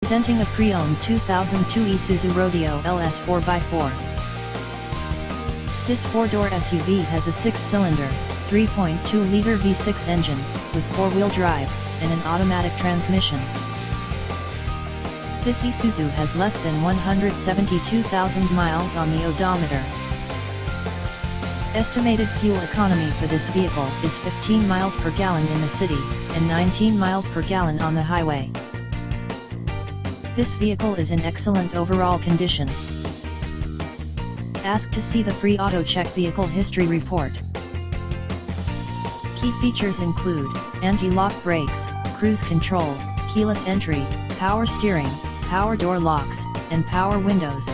Presenting a pre-owned 2002 Isuzu Rodeo LS 4x4. This 4-door SUV has a 6-cylinder, 3.2-liter V6 engine, with 4-wheel drive, and an automatic transmission. This Isuzu has less than 172,000 miles on the odometer. Estimated fuel economy for this vehicle is 15 miles per gallon in the city, and 19 miles per gallon on the highway. This vehicle is in excellent overall condition. Ask to see the free Auto Check Vehicle History Report. Key features include anti-lock brakes, cruise control, keyless entry, power steering, power door locks, and power windows.